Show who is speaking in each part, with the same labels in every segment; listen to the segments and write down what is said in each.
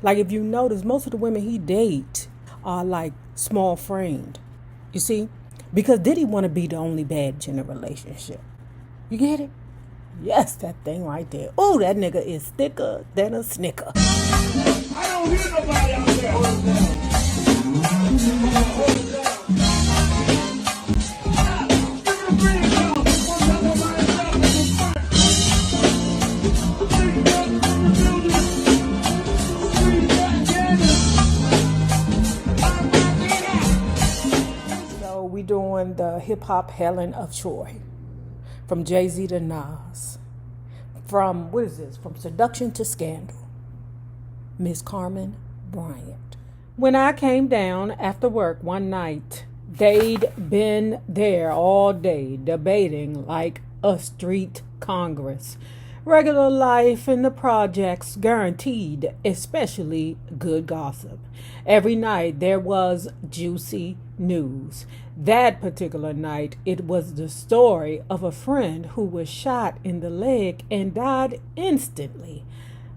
Speaker 1: Like if you notice, most of the women he date are like small framed. You see? Because Diddy want to be the only bad in a relationship. You get it? Yes, that thing right there. Oh, that nigga is thicker than a snicker.
Speaker 2: I don't hear nobody out there. Hold it down. Hold it down.
Speaker 1: So we doing the hip hop Helen of Troy. From Jay-Z to Nas. From, what is this? From seduction to scandal. Miss Carmen Bryant. When I came down after work one night, they'd been there all day debating like a street congress. Regular life in the projects guaranteed, especially good gossip. Every night there was juicy news. That particular night, it was the story of a friend who was shot in the leg and died instantly.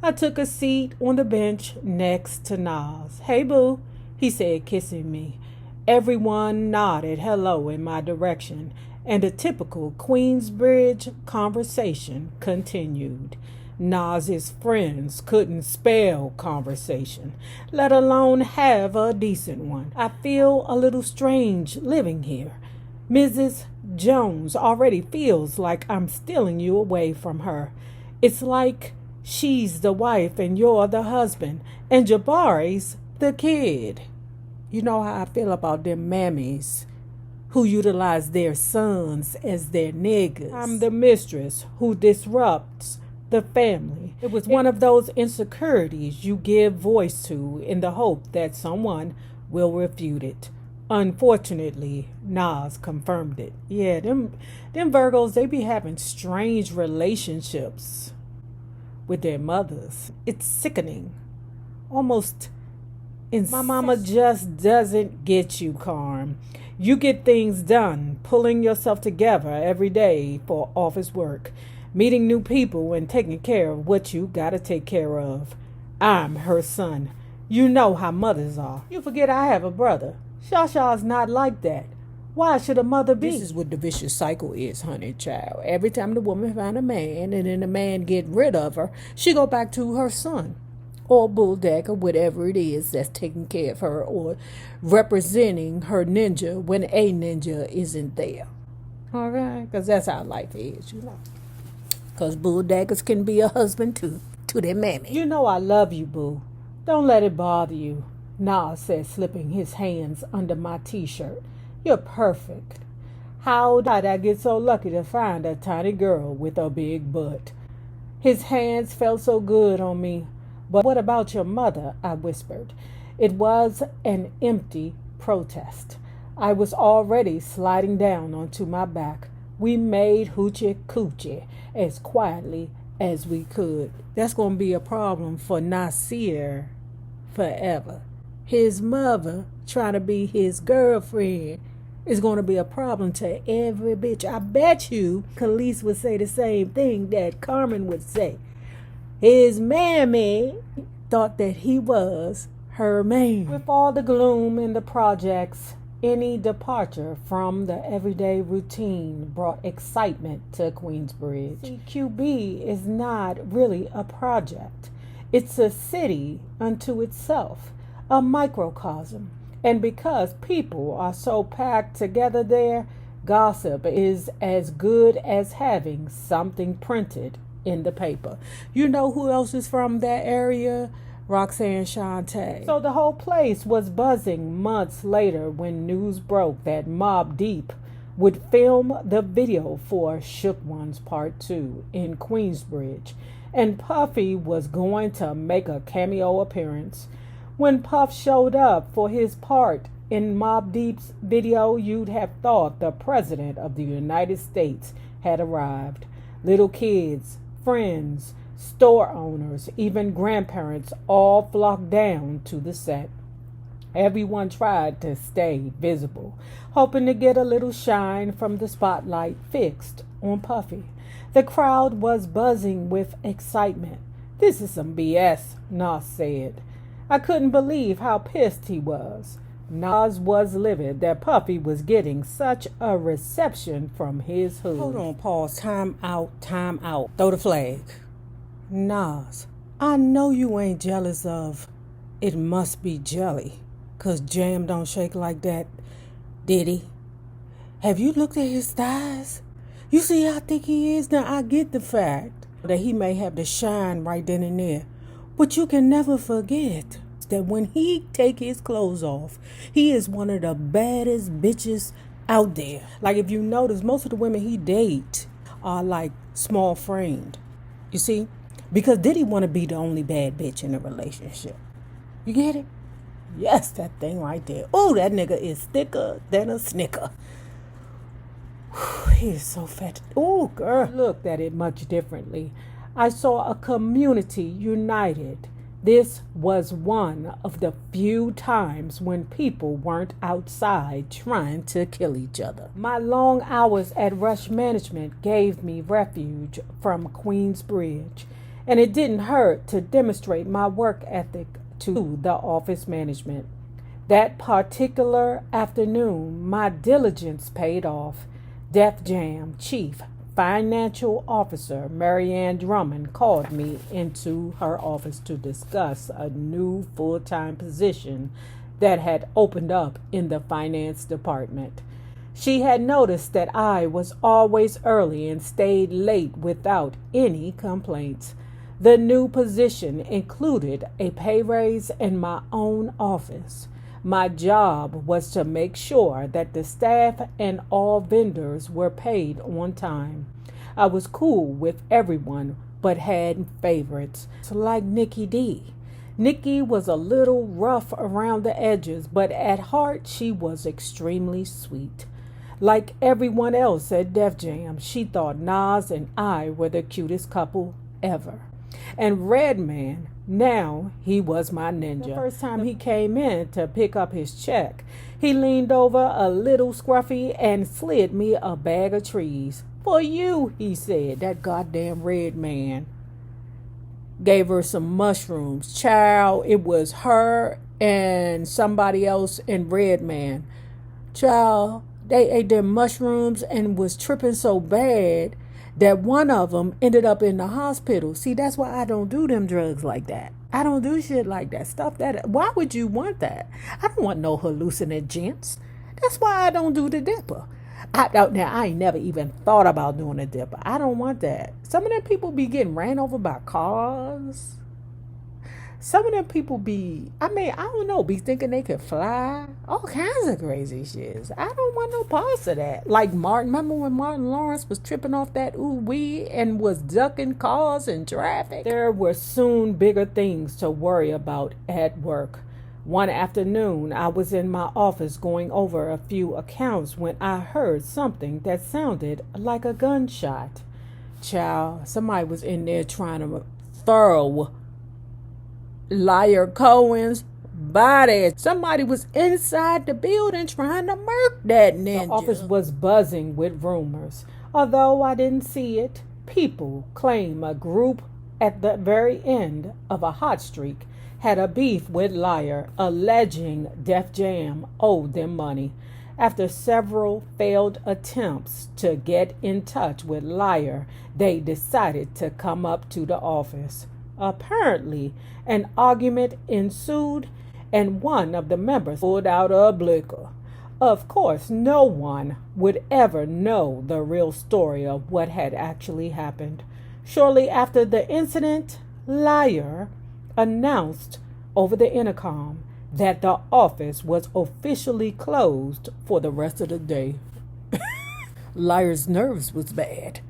Speaker 1: I took a seat on the bench next to Nas. "Hey, boo," he said, kissing me. Everyone nodded hello in my direction, and the typical Queensbridge conversation continued. Nas's friends couldn't spell conversation, let alone have a decent one. "I feel a little strange living here. Mrs. Jones already feels like I'm stealing you away from her. It's like she's the wife and you're the husband, and Jabari's the kid." You know how I feel about them mammies who utilize their sons as their niggas. I'm the mistress who disrupts the family. It was one of those insecurities you give voice to in the hope that someone will refute it. Unfortunately, Nas confirmed it. Yeah, them Virgos, they be having strange relationships with their mothers. It's sickening. Almost incest. My mama just doesn't get you, Carm. You get things done, pulling yourself together every day for office work, meeting new people and taking care of what you gotta take care of. I'm her son. You know how mothers are. You forget I have a brother. Shasha's not like that. Why should a mother be? This is what the vicious cycle is, honey child. Every time the woman find a man and then the man get rid of her, she go back to her son or bulldog or whatever it is that's taking care of her or representing her ninja when a ninja isn't there. All right? Because that's how life is, you know. Because bulldaggers can be a husband too, to their mammy. You know I love you, boo. Don't let it bother you, Nas said, slipping his hands under my t-shirt. You're perfect. How did I get so lucky to find a tiny girl with a big butt? His hands felt so good on me. But what about your mother? I whispered. It was an empty protest. I was already sliding down onto my back. We made hoochie coochie as quietly as we could. That's going to be a problem for Nasir forever. His mother trying to be his girlfriend is going to be a problem to every bitch. I bet you Khalees would say the same thing that Carmen would say. His mammy thought that he was her man. With all the gloom in the projects, any departure from the everyday routine brought excitement to Queensbridge. CQB is not really a project. It's a city unto itself, a microcosm. And because people are so packed together there, gossip is as good as having something printed in the paper. You know who else is from that area? Roxanne Shante. So the whole place was buzzing months later when news broke that Mobb Deep would film the video for Shook Ones Part 2 in Queensbridge, and Puffy was going to make a cameo appearance. When Puff showed up for his part in Mobb Deep's video, you'd have thought the President of the United States had arrived. Little kids, friends, store owners, even grandparents all flocked down to the set. Everyone tried to stay visible, hoping to get a little shine from the spotlight fixed on Puffy. The crowd was buzzing with excitement. "This is some BS," Nas said. I couldn't believe how pissed he was. Nas was livid that Puffy was getting such a reception from his hood. Hold on, pause, time out, time out. Throw the flag. Nas, I know you ain't jealous of It Must Be Jelly, 'cause Jam don't shake like that, did he? Have you looked at his thighs? You see how thick he is? Now I get the fact that he may have the shine right then and there, but you can never forget that when he take his clothes off, he is one of the baddest bitches out there. Like if you notice, most of the women he date are like small framed. You see? Because did he want to be the only bad bitch in a relationship? You get it? Yes, that thing right there. Oh, that nigga is thicker than a snicker. He is so fat. Oh, girl. Looked at it much differently. I saw a community united. This was one of the few times when people weren't outside trying to kill each other. My long hours at Rush Management gave me refuge from Queensbridge, and it didn't hurt to demonstrate my work ethic to the office management. That particular afternoon, my diligence paid off. Def Jam Chief Financial Officer Marianne Drummond called me into her office to discuss a new full-time position that had opened up in the finance department. She had noticed that I was always early and stayed late without any complaints. The new position included a pay raise in my own office. My job was to make sure that the staff and all vendors were paid on time. I was cool with everyone, but had favorites, like Nikki D. Nikki was a little rough around the edges, but at heart she was extremely sweet. Like everyone else at Def Jam, she thought Nas and I were the cutest couple ever. And Redman, now he was my ninja. The first time he came in to pick up his check, he leaned over a little scruffy and slid me a bag of trees. For you, he said, that goddamn Redman. Gave her some mushrooms. Child, it was her and somebody else and Redman. Child, they ate their mushrooms and was tripping so bad that one of them ended up in the hospital. See, that's why I don't do them drugs like that. I don't do shit like that. Stuff that. Why would you want that? I don't want no hallucinogens. That's why I don't do the dipper. I ain't never even thought about doing a dipper. I don't want that. Some of them people be getting ran over by cars. Some of them people be thinking they could fly. All kinds of crazy shit. I don't want no parts of that. Like Martin, remember when Martin Lawrence was tripping off that ooh-wee and was ducking cars in traffic? There were soon bigger things to worry about at work. One afternoon, I was in my office going over a few accounts when I heard something that sounded like a gunshot. Child, somebody was in there trying to throw Liar Cohen's body. Somebody was inside the building trying to murk that ninja. The office was buzzing with rumors. Although I didn't see it, people claim a group at the very end of a hot streak had a beef with Liar, alleging Def Jam owed them money. After several failed attempts to get in touch with Liar, they decided to come up to the office. Apparently, an argument ensued, and one of the members pulled out a blicker. Of course, no one would ever know the real story of what had actually happened. Shortly after the incident, Liar announced over the intercom that the office was officially closed for the rest of the day. Liar's nerves was bad.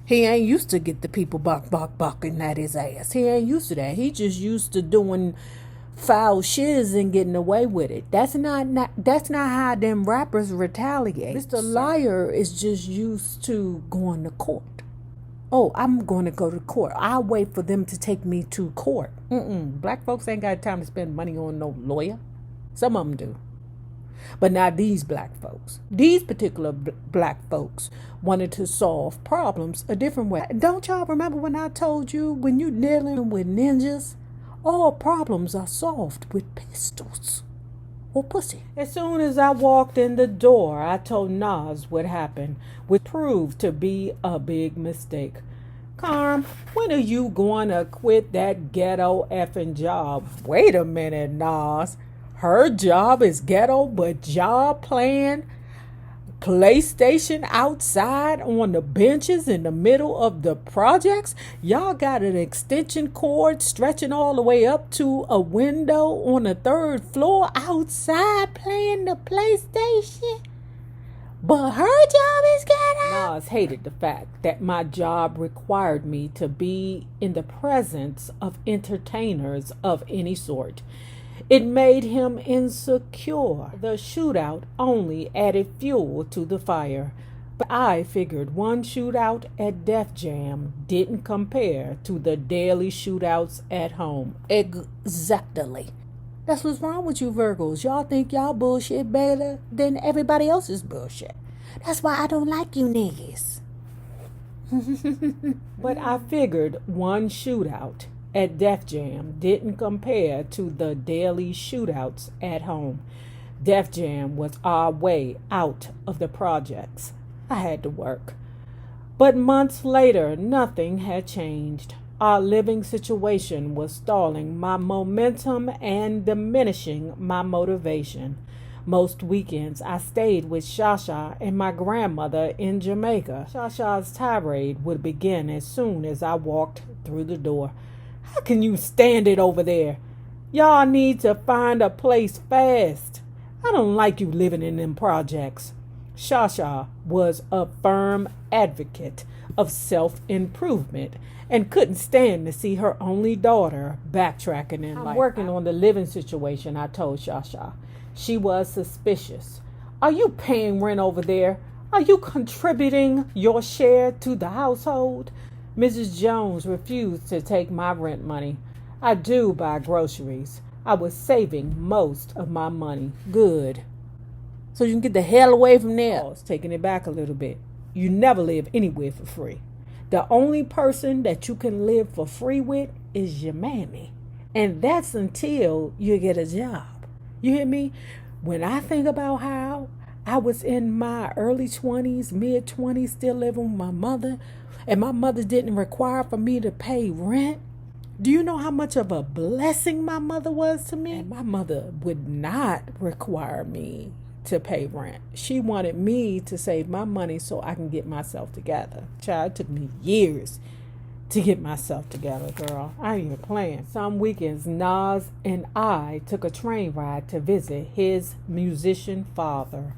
Speaker 1: He ain't used to get the people barking at his ass. He ain't used to that. He just used to doing foul shiz and getting away with it. That's not how them rappers retaliate. Mr. Liar is just used to going to court. Oh, I'm going to go to court. I'll wait for them to take me to court. Black folks ain't got time to spend money on no lawyer. Some of them do. But not these black folks. These particular black folks wanted to solve problems a different way. Don't y'all remember when I told you when you dealing with ninjas, All problems are solved with pistols or pussy. As soon as I walked in the door, I told Nas what happened, which proved to be a big mistake. Carm, when are you going to quit that ghetto effing job? Wait a minute, Nas. Her job is ghetto, but y'all playing PlayStation outside on the benches in the middle of the projects? Y'all got an extension cord stretching all the way up to a window on the third floor outside playing the PlayStation? But her job is ghetto? Nas hated the fact that my job required me to be in the presence of entertainers of any sort. It made him insecure. The shootout only added fuel to the fire. But I figured one shootout at Def Jam didn't compare to the daily shootouts at home. Exactly. That's what's wrong with you Virgos. Y'all think y'all bullshit better than everybody else's bullshit. That's why I don't like you niggas. But I figured one shootout at Def Jam didn't compare to the daily shootouts at home. Def Jam was our way out of the projects. I had to work. But months later, nothing had changed. Our living situation was stalling my momentum and diminishing my motivation. Most weekends, I stayed with Shasha and my grandmother in Jamaica. Shasha's tirade would begin as soon as I walked through the door. How can you stand it over there? Y'all need to find a place fast. I don't like you living in them projects. Shasha was a firm advocate of self-improvement and couldn't stand to see her only daughter backtracking in life. I'm working on the living situation, I told Shasha. She was suspicious. Are you paying rent over there? Are you contributing your share to the household? Mrs. Jones refused to take my rent money. I do buy groceries. I was saving most of my money. Good. So you can get the hell away from there. I was taking it back a little bit. You never live anywhere for free. The only person that you can live for free with is your mammy. And that's until you get a job. You hear me? When I think about how I was in my early 20s, mid-20s, still living with my mother, and my mother didn't require for me to pay rent, do you know how much of a blessing my mother was to me? And my mother would not require me to pay rent. She wanted me to save my money so I can get myself together. Child, it took me years to get myself together, girl. I ain't even playing. Some weekends, Nas and I took a train ride to visit his musician father,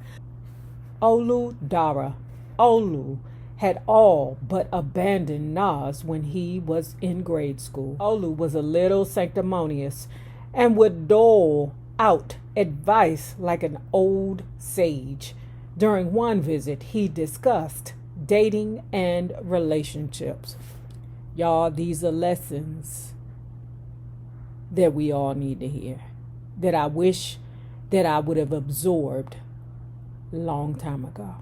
Speaker 1: Olu Dara. Olu had all but abandoned Nas when he was in grade school. Olu was a little sanctimonious and would dole out advice like an old sage. During one visit, he discussed dating and relationships. Y'all, these are lessons that we all need to hear, that I wish that I would have absorbed a long time ago.